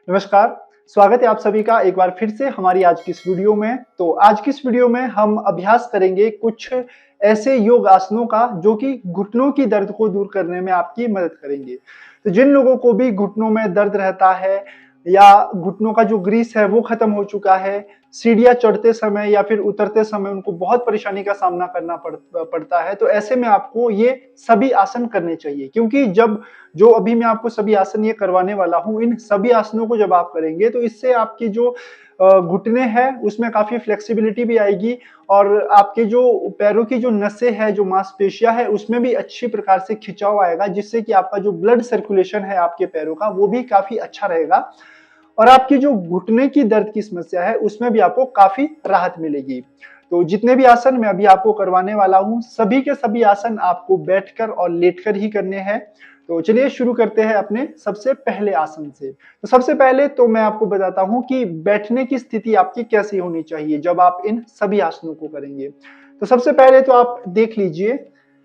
नमस्कार, स्वागत है आप सभी का एक बार फिर से हमारी आज की इस वीडियो में। तो आज की इस वीडियो में हम अभ्यास करेंगे कुछ ऐसे योग आसनों का जो कि घुटनों की दर्द को दूर करने में आपकी मदद करेंगे। तो जिन लोगों को भी घुटनों में दर्द रहता है या घुटनों का जो ग्रीस है वो खत्म हो चुका है, सीढ़ियाँ चढ़ते समय या फिर उतरते समय उनको बहुत परेशानी का सामना करना पड़ता है, तो ऐसे में आपको ये सभी आसन करने चाहिए। क्योंकि जब जो अभी मैं आपको सभी आसन ये करवाने वाला हूँ, इन सभी आसनों को जब आप करेंगे तो इससे आपकी जो घुटने हैं उसमें काफ़ी फ्लेक्सिबिलिटी भी आएगी और आपके जो पैरों की जो नसें हैं, जो मांसपेशियाँ हैं, उसमें भी अच्छी प्रकार से खिंचाव आएगा, जिससे कि आपका जो ब्लड सर्कुलेशन है आपके पैरों का, वो भी काफ़ी अच्छा रहेगा और आपकी जो घुटने की दर्द की समस्या है, उसमें भी आपको काफ़ी राहत मिलेगी। तो जितने भी आसन मैं अभी आपको करवाने वाला हूँ, सभी के सभी आसन आपको बैठकर और लेटकर ही करने हैं। तो चलिए शुरू करते हैं अपने सबसे पहले आसन से। तो सबसे पहले तो मैं आपको बताता हूँ कि बैठने की स्थिति आपकी कैसी होनी चाहिए जब आप इन सभी आसनों को करेंगे। तो सबसे पहले तो आप देख लीजिए,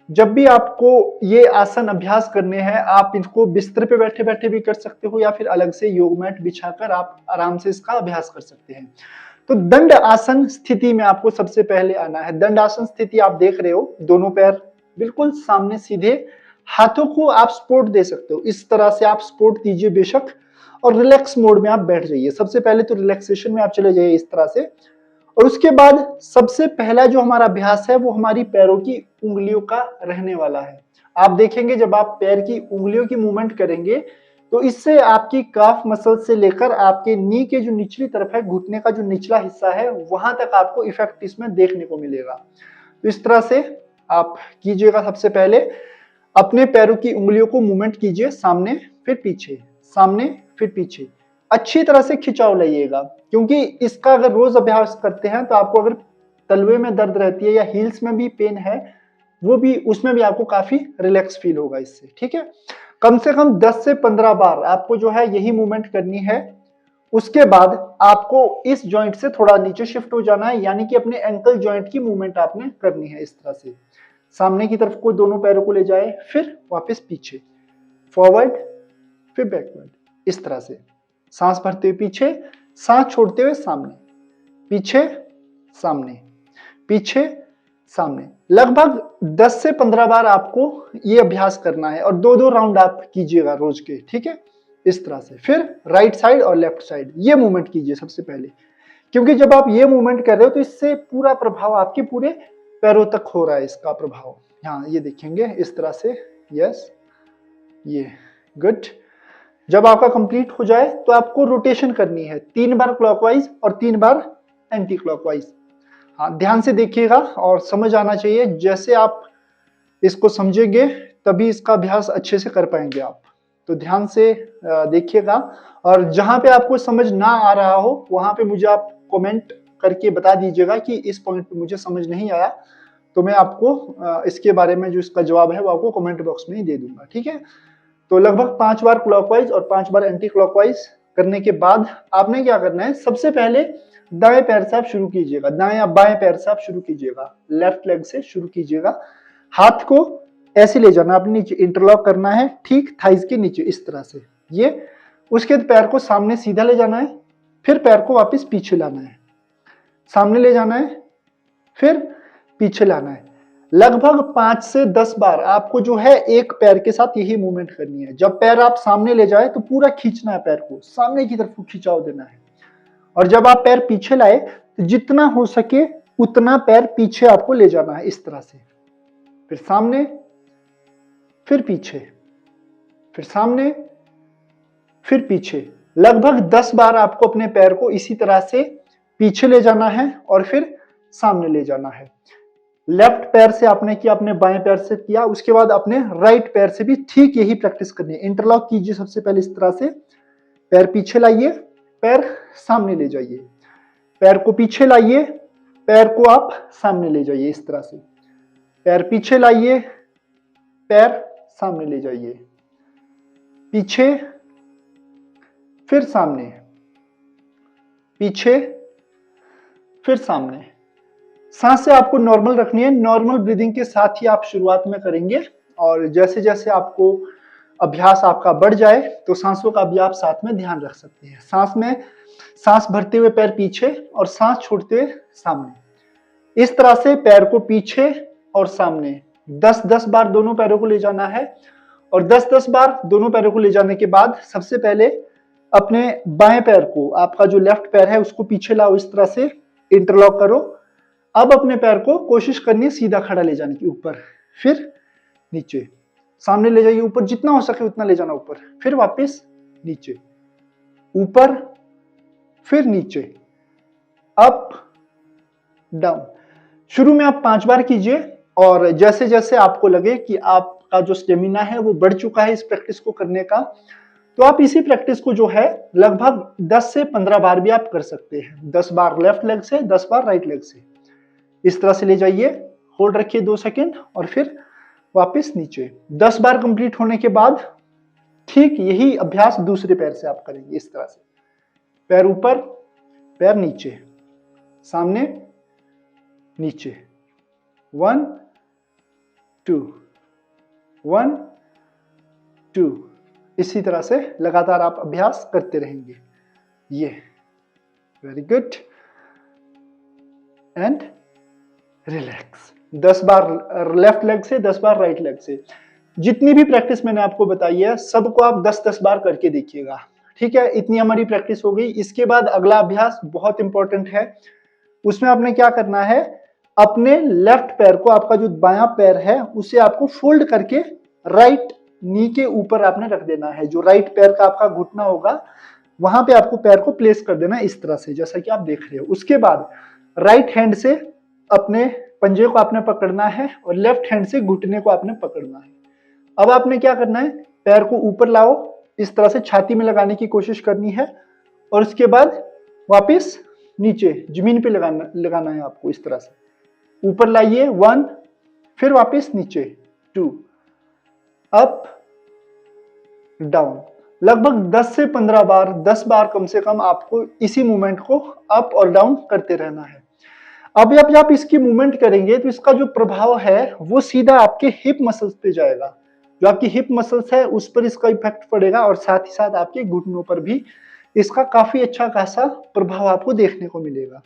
जब भी आपको ये आसन अभ्यास करने हैं, आप इनको बिस्तर पे बैठे-बैठे भी कर सकते हो या फिर अलग से योग मैट बिछाकर आप आराम से इसका अभ्यास कर सकते हैं। तो दंड आसन स्थिति में आपको सबसे पहले आना है। दंड आसन स्थिति आप देख रहे हो, दोनों पैर बिल्कुल सामने सीधे, हाथों को आप सपोर्ट दे सकते हो। इस तरह से आप सपोर्ट दीजिए बेशक और रिलैक्स मोड में आप बैठ जाइए। सबसे पहले तो रिलैक्सेशन में आप चले जाइए इस तरह से और उसके बाद सबसे पहला जो हमारा अभ्यास है वो हमारी पैरों की उंगलियों का रहने वाला है। आप देखेंगे जब आप पैर की उंगलियों की मूवमेंट करेंगे तो इससे आपकी काफ मसल से लेकर आपके नी के जो निचली तरफ है, घुटने का जो निचला हिस्सा है, वहां तक आपको इफेक्ट इसमें देखने को मिलेगा। तो इस तरह से आप कीजिएगा। सबसे पहले अपने पैरों की उंगलियों को मूवमेंट कीजिए, सामने फिर पीछे, सामने फिर पीछे। अच्छी तरह से खिंचाव लाइएगा, क्योंकि इसका अगर रोज अभ्यास करते हैं तो आपको अगर तलवे में दर्द रहती है या हील्स में भी पेन है, वो भी उसमें भी आपको काफी रिलैक्स फील होगा इससे। ठीक है, कम से कम 10 से 15 बार आपको जो है यही मूवमेंट करनी है। उसके बाद आपको इस जॉइंट से थोड़ा नीचे शिफ्ट हो जाना है, यानी कि अपने एंकल जॉइंट की मूवमेंट आपने करनी है। इस तरह से सामने की तरफ को दोनों पैरों को ले जाए, फिर वापस पीछे, फॉरवर्ड फिर बैकवर्ड। इस तरह से सांस भरते हुए पीछे, सांस छोड़ते हुए सामने, पीछे सामने, पीछे सामने। लगभग 10 से 15 बार आपको ये अभ्यास करना है और 2-2 राउंड आप कीजिएगा रोज के। ठीक है, इस तरह से। फिर राइट साइड और लेफ्ट साइड ये मूवमेंट कीजिए सबसे पहले, क्योंकि जब आप ये मूवमेंट कर रहे हो तो इससे पूरा प्रभाव आपके पूरे पैरों तक हो रहा है। इसका प्रभाव हाँ, ये देखेंगे इस तरह से। यस, ये गुड। जब आपका कंप्लीट हो जाए तो आपको रोटेशन करनी है, 3 बार क्लॉकवाइज और 3 बार एंटी क्लॉकवाइज। हाँ, ध्यान से देखिएगा और समझ आना चाहिए। जैसे आप इसको समझेंगे तभी इसका अभ्यास अच्छे से कर पाएंगे आप। तो ध्यान से देखिएगा और जहां पे आपको समझ ना आ रहा हो वहां पे मुझे आप कमेंट करके बता दीजिएगा कि इस पॉइंट पे मुझे समझ नहीं आया, तो मैं आपको इसके बारे में जो इसका जवाब है वो आपको कमेंट बॉक्स में ही दे दूंगा। ठीक है, तो लगभग 5 बार क्लॉकवाइज और 5 बार एंटी क्लॉकवाइज करने के बाद आपने क्या करना है, सबसे पहले दाएं पैर से आप शुरू कीजिएगा, दाएं या बाएं पैर से आप शुरू कीजिएगा, लेफ्ट लेग से शुरू कीजिएगा। हाथ को ऐसे ले जाना, अपने नीचे इंटरलॉक करना है, ठीक थाइज के नीचे इस तरह से ये। उसके बाद पैर को सामने सीधा ले जाना है, फिर पैर को वापस पीछे लाना है, सामने ले जाना है, फिर पीछे लाना है। लगभग 5 से 10 बार आपको जो है एक पैर के साथ यही मूवमेंट करनी है। जब पैर आप सामने ले जाए तो पूरा खींचना है, पैर को सामने की तरफ खिंचाव देना है। और जब आप पैर पीछे लाए तो जितना हो सके उतना पैर पीछे आपको ले जाना है इस तरह से। फिर सामने, फिर पीछे, फिर सामने, फिर पीछे। लगभग 10 बार आपको अपने पैर को इसी तरह से पीछे ले जाना है और फिर सामने ले जाना है। लेफ्ट पैर से आपने किया, अपने बाएं पैर से किया, उसके बाद अपने राइट पैर से भी ठीक यही प्रैक्टिस करनी है। इंटरलॉक कीजिए सबसे पहले इस तरह से, पैर पीछे लाइए, पैर सामने ले जाइए, पैर को पीछे लाइए, पैर को आप सामने ले जाइए इस तरह से, पैर पीछे लाइए, पैर सामने ले जाइए, पीछे, फिर सामने, पीछे, फिर सामने। सांसें आपको नॉर्मल रखनी है, नॉर्मल ब्रीदिंग के साथ ही आप शुरुआत में करेंगे और जैसे जैसे आपको अभ्यास आपका बढ़ जाए तो सांसों का भी आप साथ में ध्यान रख सकते हैं। सांस भरते हुए पैर पीछे और सांस छोड़ते हुए सामने। इस तरह से पैर को पीछे और सामने 10-10 बार दोनों पैरों को ले जाना है। और 10-10 बार दोनों पैरों को ले जाने के बाद सबसे पहले अपने बाएं पैर को, आपका जो लेफ्ट पैर है उसको पीछे लाओ, इस तरह से इंटरलॉक करो। अब अपने पैर को कोशिश करनी है सीधा खड़ा ले जाने की, ऊपर फिर नीचे, सामने ले जाइए, ऊपर जितना हो सके उतना ले जाना ऊपर, फिर वापस नीचे, ऊपर फिर नीचे, अप डाउन। शुरू में आप 5 बार कीजिए और जैसे जैसे आपको लगे कि आपका जो स्टेमिना है वो बढ़ चुका है इस प्रैक्टिस को करने का, तो आप इसी प्रैक्टिस को जो है लगभग 10 से 15 बार भी आप कर सकते हैं। 10 बार लेफ्ट लेग से, 10 बार राइट लेग से, इस तरह से ले जाइए, होल्ड रखिए 2 सेकेंड और फिर वापस नीचे। 10 बार कंप्लीट होने के बाद ठीक यही अभ्यास दूसरे पैर से आप करेंगे, इस तरह से, पैर ऊपर पैर नीचे, सामने नीचे, 1 2 1 2, इसी तरह से लगातार आप अभ्यास करते रहेंगे। ये very good and relax. 10 bar left leg से, 10 बार राइट लेग से। जितनी भी प्रैक्टिस मैंने आपको बताई है सबको आप 10-10 बार करके देखिएगा, ठीक है। इतनी हमारी प्रैक्टिस हो गई। इसके बाद अगला अभ्यास बहुत इंपॉर्टेंट है। उसमें आपने क्या करना है, अपने लेफ्ट पैर को, आपका जो बायां पैर है उसे आपको फोल्ड करके राइट नी के ऊपर आपने रख देना है। जो राइट पैर का आपका घुटना होगा वहां पे आपको पैर को प्लेस कर देना है, इस तरह से, जैसा कि आप देख रहे हो। उसके बाद राइट हैंड से अपने पंजे को आपने पकड़ना है और लेफ्ट हैंड से घुटने को आपने पकड़ना है। अब आपने क्या करना है, पैर को ऊपर लाओ, इस तरह से छाती में लगाने की कोशिश करनी है और उसके बाद वापस नीचे जमीन पे लगाना है आपको, इस तरह से ऊपर लाइए 1, फिर वापस नीचे 2, अप डाउन। लगभग 10 से 15 बार, 10 बार कम से कम आपको इसी मूवमेंट को अप और डाउन करते रहना है। अब जब आप इसकी मूवमेंट करेंगे तो इसका जो प्रभाव है वो सीधा आपके हिप मसल्स पे जाएगा। जो आपकी हिप मसल्स है उस पर इसका इफेक्ट पड़ेगा और साथ ही साथ आपके घुटनों पर भी इसका काफी अच्छा खासा प्रभाव आपको देखने को मिलेगा।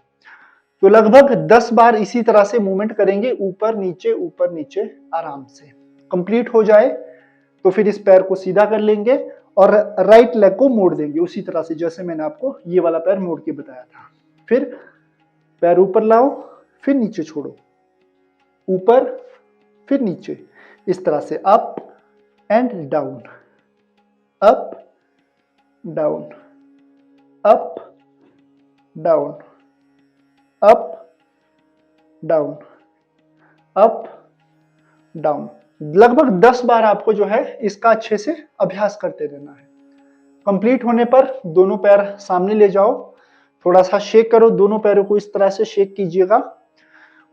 तो लगभग 10 बार इसी तरह से मूवमेंट करेंगे, ऊपर नीचे आराम से। कंप्लीट हो जाए तो फिर इस पैर को सीधा कर लेंगे और राइट लेग को मोड़ देंगे उसी तरह से, जैसे मैंने आपको ये वाला पैर मोड़ के बताया था। फिर पैर ऊपर लाओ, फिर नीचे छोड़ो, ऊपर फिर नीचे, इस तरह से up and down, up down, up down, up down, up down. लगभग 10 बार आपको जो है इसका अच्छे से अभ्यास करते रहना है। कंप्लीट होने पर दोनों पैर सामने ले जाओ, थोड़ा सा शेक करो, दोनों पैरों को इस तरह से शेक कीजिएगा।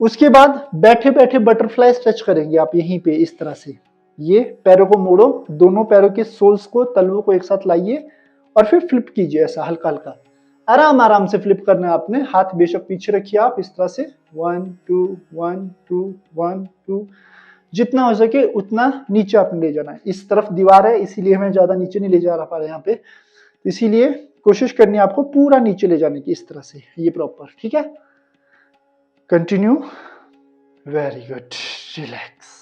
उसके बाद बैठे बैठे बटरफ्लाई स्ट्रेच करेंगे आप यहीं पे, इस तरह से। ये पैरों को मोड़ो, दोनों पैरों के सोल्स को, तलवों को एक साथ लाइए और फिर फ्लिप कीजिए, ऐसा हल्का हल्का, आराम आराम से फ्लिप करना है आपने। हाथ बेशक पीछे रखिए आप, इस तरह से 1 2 1 2 1 2, जितना हो सके उतना नीचे आपने ले जाना है। इस तरफ दीवार है इसीलिए मैं ज्यादा नीचे नहीं ले जा रहा पा रहा यहाँ पे, इसीलिए कोशिश करनी है आपको पूरा नीचे ले जाने की, इस तरह से, ये प्रॉपर, ठीक है। Continue, very good, relax.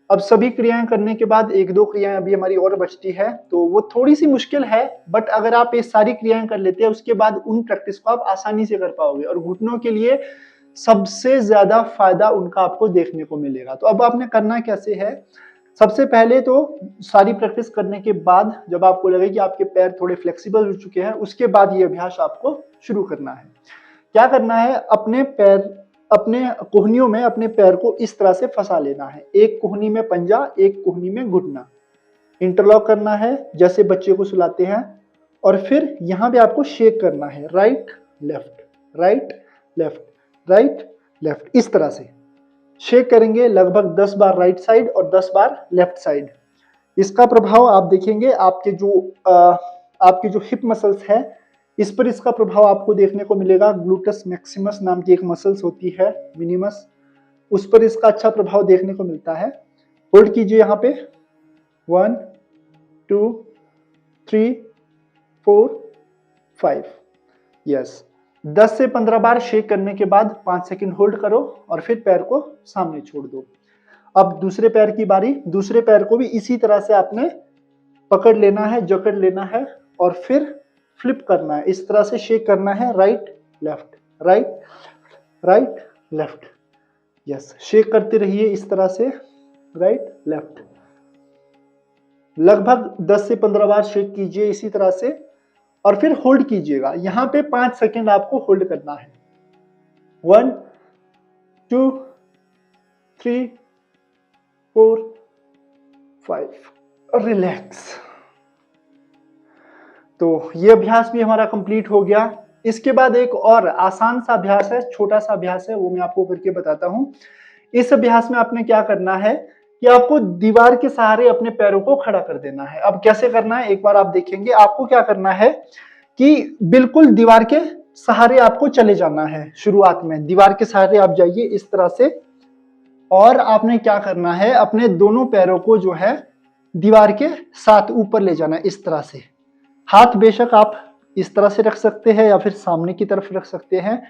अब सभी क्रियाएं करने के बाद 1-2 क्रियाएं अभी हमारी और बचती है, तो वो थोड़ी सी मुश्किल है, बट अगर आप ये सारी क्रियाएं कर लेते हैं उसके बाद उन प्रैक्टिस को आप आसानी से कर पाओगे और घुटनों के लिए सबसे ज्यादा फायदा उनका आपको देखने को मिलेगा। तो अब आपने करना कैसे है, सबसे पहले तो सारी प्रैक्टिस करने के बाद जब आपको लगे कि आपके पैर थोड़े फ्लेक्सिबल हो चुके हैं, उसके बाद ये अभ्यास आपको शुरू करना है। क्या करना है, अपने कोहनियों में अपने पैर को इस तरह से फंसा लेना है। एक कोहनी में पंजा, एक कोहनी में घुटना, इंटरलॉक करना है जैसे बच्चे को सुलाते हैं। और फिर यहाँ पे आपको शेक करना है, right left, right left, right left, इस तरह से शेक करेंगे लगभग 10 बार राइट साइड और 10 बार लेफ्ट साइड। इसका प्रभाव आप देखेंगे आपके जो हिप मसल्स है इस पर इसका प्रभाव आपको देखने को मिलेगा। ग्लूटस मैक्सिमस नाम की एक मसल्स होती है, मिनिमस, उस पर इसका अच्छा प्रभाव देखने को मिलता है। होल्ड कीजिए यहाँ पे 1 2 3 4 5। यस, 10 से 15 बार शेक करने के बाद 5 सेकंड होल्ड करो और फिर पैर को सामने छोड़ दो। अब दूसरे पैर की बारी। दूसरे पैर को भी इसी तरह से आपने पकड़ लेना है, जकड़ लेना है और फिर फ्लिप करना है। इस तरह से शेक करना है, right left, right right left. Yes, shake करते रहिए इस तरह से, राइट लेफ्ट। लगभग 10 से 15 बार शेक कीजिए इसी तरह से और फिर होल्ड कीजिएगा। यहां पे 5 सेकंड आपको होल्ड करना है। 1 2 3 4 5। रिलैक्स। तो ये अभ्यास भी हमारा कंप्लीट हो गया। इसके बाद एक और आसान सा अभ्यास है, छोटा सा अभ्यास है, वो मैं आपको करके बताता हूं। इस अभ्यास में आपने क्या करना है कि आपको दीवार के सहारे अपने पैरों को खड़ा कर देना है। अब कैसे करना है एक बार आप देखेंगे। आपको क्या करना है कि बिल्कुल दीवार के सहारे आपको चले जाना है। शुरुआत में दीवार के सहारे आप जाइए इस तरह से और आपने क्या करना है, अपने दोनों पैरों को जो है दीवार के साथ ऊपर ले जाना है इस तरह से। हाथ बेशक आप इस तरह से रख सकते हैं या फिर सामने की तरफ रख सकते हैं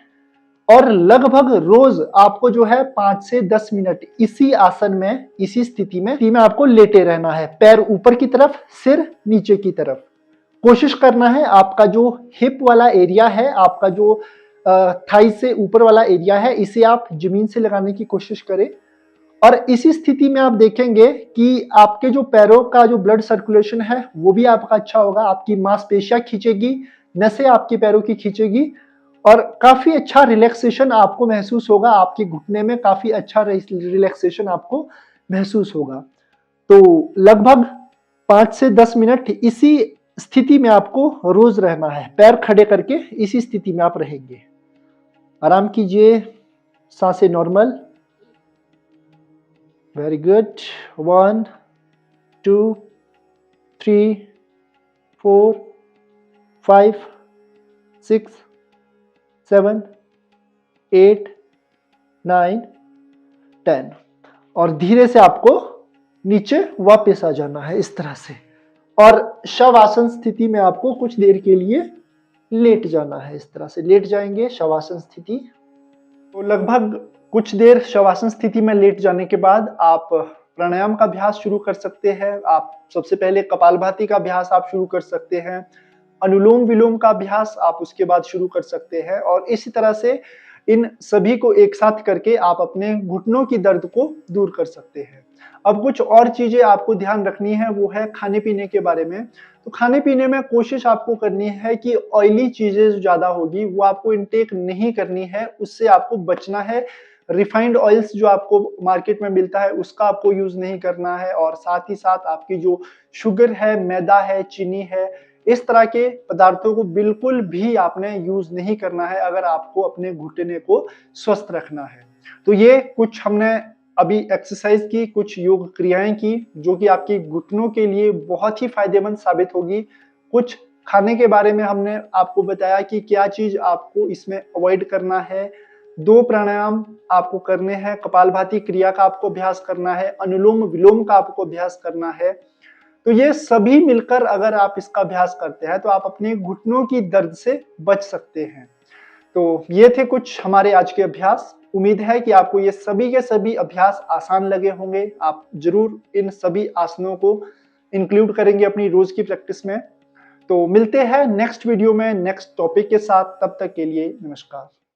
और लगभग रोज आपको जो है 5 से 10 मिनट इसी आसन में, इसी स्थिति में आपको लेटे रहना है। पैर ऊपर की तरफ, सिर नीचे की तरफ। कोशिश करना है आपका जो हिप वाला एरिया है, आपका जो थाई से ऊपर वाला एरिया है, इसे आप जमीन से लगाने की कोशिश करें। और इसी स्थिति में आप देखेंगे कि आपके जो पैरों का जो ब्लड सर्कुलेशन है वो भी आपका अच्छा होगा। आपकी मांसपेशियां खींचेगी, नसें आपके पैरों की खींचेगी और काफी अच्छा रिलैक्सेशन आपको महसूस होगा। आपके घुटने में काफी अच्छा रिलैक्सेशन आपको महसूस होगा। तो लगभग 5 से 10 मिनट इसी स्थिति में आपको रोज रहना है। पैर खड़े करके इसी स्थिति में आप रहेंगे। आराम कीजिए, सांसें नॉर्मल। Very good. 1 2 3 4 5 6 7 8 9 10 और धीरे से आपको नीचे वापस आ जाना है इस तरह से। और शवासन स्थिति में आपको कुछ देर के लिए लेट जाना है। इस तरह से लेट जाएंगे शवासन स्थिति। तो लगभग कुछ देर शवासन स्थिति में लेट जाने के बाद आप प्राणायाम का अभ्यास शुरू कर सकते हैं। आप सबसे पहले कपालभाति का अभ्यास आप शुरू कर सकते हैं। अनुलोम विलोम का अभ्यास आप उसके बाद शुरू कर सकते हैं और इसी तरह से इन सभी को एक साथ करके आप अपने घुटनों की दर्द को दूर कर सकते हैं। अब कुछ और चीजें आपको ध्यान रखनी है, वो है खाने पीने के बारे में। तो खाने पीने में कोशिश आपको करनी है कि ऑयली चीजें जो ज्यादा होगी वो आपको इनटेक नहीं करनी है, उससे आपको बचना है। रिफाइंड ऑयल्स जो आपको मार्केट में मिलता है उसका आपको यूज नहीं करना है और साथ ही साथ आपकी जो शुगर है, मैदा है, चीनी है, इस तरह के पदार्थों को बिल्कुल भी आपने यूज नहीं करना है अगर आपको अपने घुटने को स्वस्थ रखना है। तो ये कुछ हमने अभी एक्सरसाइज की, कुछ योग क्रियाएं की जो कि आपकी घुटनों के लिए बहुत ही फायदेमंद साबित होगी। कुछ खाने के बारे में हमने आपको बताया कि क्या चीज आपको इसमें अवॉइड करना है। 2 प्राणायाम आपको करने हैं, कपालभाति क्रिया का आपको अभ्यास करना है, अनुलोम विलोम का आपको अभ्यास करना है। तो ये सभी मिलकर अगर आप इसका अभ्यास करते हैं तो आप अपने घुटनों की दर्द से बच सकते हैं। तो ये थे कुछ हमारे आज के अभ्यास। उम्मीद है कि आपको ये सभी के सभी अभ्यास आसान लगे होंगे। आप जरूर इन सभी आसनों को इंक्लूड करेंगे अपनी रोज की प्रैक्टिस में। तो मिलते हैं नेक्स्ट वीडियो में नेक्स्ट टॉपिक के साथ। तब तक के लिए नमस्कार।